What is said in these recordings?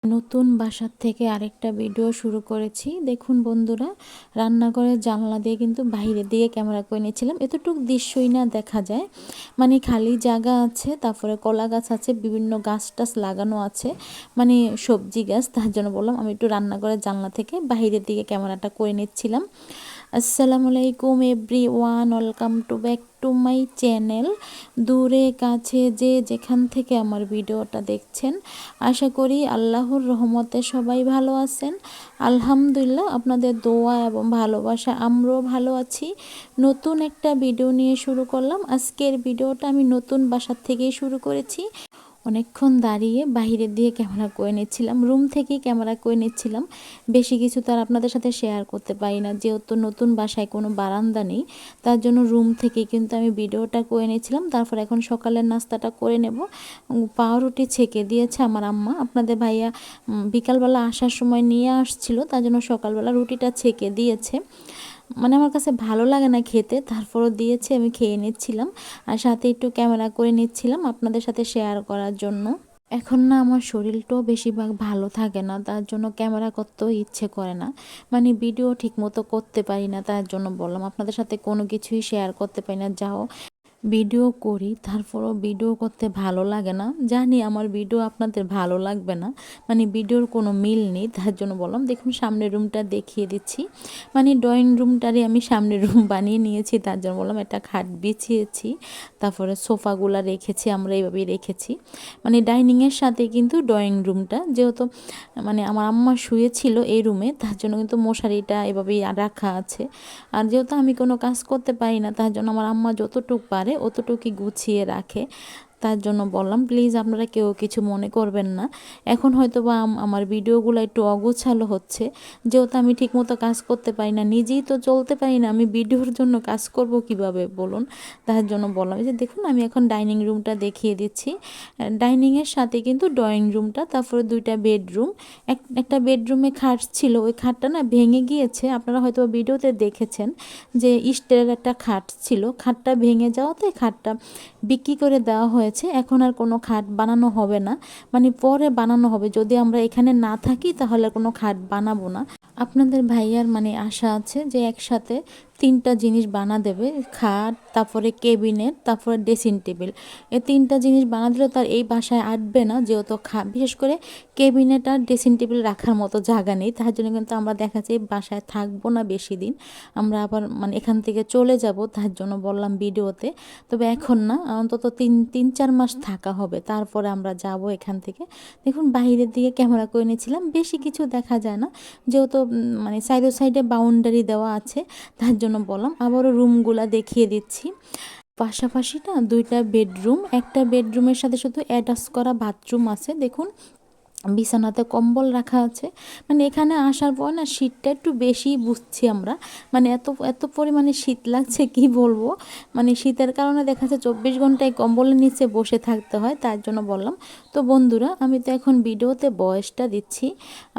নতুন বাসার থেকে আরেকটা ভিডিও শুরু করেছি। দেখুন বন্ধুরা, রান্নাঘরের জানলা দিয়ে কিন্তু বাইরের দিকে ক্যামেরা করে নিয়েছিলাম। এতটুকু দৃশ্যই না দেখা যায়, মানে খালি জায়গা আছে, তারপরে কলা গাছ আছে, বিভিন্ন গাছ টাছ লাগানো আছে, মানে সবজি গাছ। তার জন্য বললাম আমি একটু রান্নাঘরের জানলা থেকে বাইরের দিকে ক্যামেরাটা করে নিচ্ছিলাম। আসসালামু আলাইকুম everyone, welcome to back to my channel. দূরে কাছে যে যেখান থেকে আমার ভিডিওটা দেখছেন, আশা করি আল্লাহর রহমতে সবাই ভালো আছেন। আলহামদুলিল্লাহ, আপনাদের দোয়া এবং ভালোবাসা আমরাও ভালো আছি। নতুন একটা ভিডিও নিয়ে শুরু করলাম। আজকের ভিডিওটা আমি নতুন বাসার থেকেই শুরু করেছি। অনেকক্ষণ দাঁড়িয়ে বাহিরের দিকে ক্যামেরা করে নিচ্ছিলাম, রুম থেকেই ক্যামেরা করে নিচ্ছিলাম। বেশি কিছু তো আর আপনাদের সাথে শেয়ার করতে পারি না, যেহেতু নতুন বাসায় কোনো বারান্দা নেই। তার জন্য রুম থেকেই কিন্তু আমি ভিডিওটা করে নিচ্ছিলাম। তারপর এখন সকালের নাস্তাটা করে নেব। পাউরুটি ছেঁকে দিয়েছে আমার আম্মা। আপনাদের ভাইয়া বিকালবেলা আসার সময় নিয়ে আসছিল, তার জন্য সকালবেলা রুটিটা ছেঁকে দিয়েছে। মানে আমার কাছে ভালো লাগে না খেতে, তারপরও দিয়েছে, আমি খেয়ে নিচ্ছিলাম। আর সাথে একটু ক্যামেরা করে নিচ্ছিলাম আপনাদের সাথে শেয়ার করার জন্য। এখন না আমার শরীরটাও বেশিরভাগ ভালো থাকে না, তার জন্য ক্যামেরা করতেও ইচ্ছে করে না, মানে ভিডিও ঠিক মতো করতে পারি না। তার জন্য বললাম আপনাদের সাথে কোনো কিছুই শেয়ার করতে পারি না। যাও ভিডিও করি, তারপরও ভিডিও করতে ভালো লাগে না। জানি আমার ভিডিও আপনাদের ভালো লাগবে না, মানে ভিডিওর কোনো মিল নেই। তার জন্য বললাম দেখুন সামনের রুমটা দেখিয়ে দিচ্ছি, মানে ড্রয়িং রুমটারই আমি সামনের রুম বানিয়ে নিয়েছি। তার জন্য বললাম একটা খাট বিছিয়েছি, তারপরে সোফাগুলা রেখেছি, আমরা এইভাবেই রেখেছি। মানে ডাইনিংয়ের সাথে কিন্তু ড্রয়িং রুমটা, যেহেতু মানে আমার আম্মা শুয়েছিল এই রুমে, তার জন্য কিন্তু মশারিটা এভাবেই রাখা আছে। আর যেহেতু আমি কোনো কাজ করতে পারি না, তার জন্য আমার আম্মা যতটুকু পারে অতটুকুই গুছিয়ে রাখে। তার জন্য বললাম প্লিজ আপনারা কেউ কিছু মনে করবেন না। এখন হয়তো বা আমার ভিডিওগুলো একটু অগোছালো হচ্ছে, যেহেতু আমি ঠিকমতো কাজ করতে পারি না, নিজেই তো চলতে পারি না, আমি ভিডিওর জন্য কাজ করব কিভাবে বলুন। তার জন্য বললাম যে দেখুন আমি এখন ডাইনিং রুমটা দেখিয়ে দিচ্ছি। ডাইনিংয়ের সাথে কিন্তু ড্রয়িং রুমটা, তারপরে দুইটা বেডরুম। একটা বেডরুমে খাট ছিল, ওই খাটটা না ভেঙে গিয়েছে। আপনারা হয়তো ভিডিওতে দেখেছেন যে স্টিলের একটা খাট ছিল, খাটটা ভেঙে যাওয়াতে খাটটা বিক্রি করে দেওয়া হয়েছে। এখন আর কোনো খাট বানানো হবে না, মানে পরে বানানো হবে। যদি আমরা এখানে না থাকি তাহলে কোনো খাট বানাবো না। আপনাদের ভাইয়ার মানে আশা আছে যে একসাথে তিনটা জিনিস বানা দেবে, খাট, তারপরে কেবিনেট, তারপরে ড্রেসিং টেবিল। এই তিনটা জিনিস বানা দিলে তার এই বাসায় আটবে না, যেহেতু বিশেষ করে কেবিনেট আর ড্রেসিং টেবিল রাখার মতো জায়গা নেই। তার জন্য কিন্তু আমরা দেখা যায় বাসায় থাকবো না বেশি দিন, আমরা আবার মানে এখান থেকে চলে যাব। তার জন্য বললাম ভিডিওতে, তবে এখন না, অন্তত তিন চার মাস থাকা হবে, তারপরে আমরা যাব এখান থেকে। দেখুন বাইরের দিকে ক্যামেরা করে নিয়েছিলাম, বেশি কিছু দেখা যায় না, যেহেতু মানে সাইডে সাইডে বাউন্ডারি দেওয়া আছে। তার জন্য বললাম আবারও রুমগুলা দেখিয়ে দিচ্ছি। পাশাপাশি না দুইটা বেডরুম, একটা বেডরুমের সাথে শুধু অ্যাটাচ করা বাথরুম আছে। দেখুন বিছানাতে কম্বল রাখা আছে। মানে এখানে আসার পর না শীতটা একটু বেশি বুঝছি আমরা, মানে এত এত পরিমাণে শীত লাগছে কি বলবো। মানে শীতের কারণে দেখা যাচ্ছে 24 ঘন্টায় কম্বলের নিচে বসে থাকতে হয়। তার জন্য বললাম। তো বন্ধুরা, আমি তো এখন ভিডিওতে ভয়েসটা দিচ্ছি,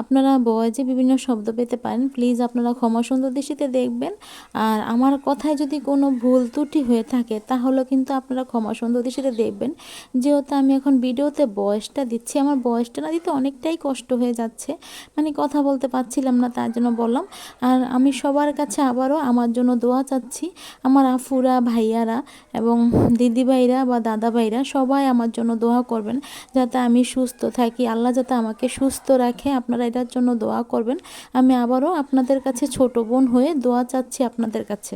আপনারা ভয়েসে বিভিন্ন শব্দ পেতে পারেন, প্লিজ আপনারা ক্ষমা সুন্দর দৃষ্টিতে দেখবেন। আর আমার কথায় যদি কোনো ভুল ত্রুটি হয়ে থাকে তাহলে কিন্তু আপনারা ক্ষমা সুন্দর দৃষ্টিতে দেখবেন, যেহেতু আমি এখন ভিডিওতে ভয়েসটা দিচ্ছি। আমার ভয়েসটা না দিতে অনেকটাই কষ্ট হয়ে যাচ্ছে, মানে কথা বলতে পারছিলাম না, তার জন্য বললাম। আর আমি সবার কাছে আবারও আমার জন্য দোয়া চাচ্ছি, আমার আফুরা, ভাইয়ারা এবং দিদিভাইরা বা দাদাভাইরা সবাই আমার জন্য দোয়া করবেন, যাতে আমি সুস্থ থাকি, আল্লাহ যাতে আমাকে সুস্থ রাখে। আপনারা এটার জন্য দোয়া করবেন। আমি আবারও আপনাদের কাছে ছোট বোন হয়ে দোয়া চাচ্ছি আপনাদের কাছে।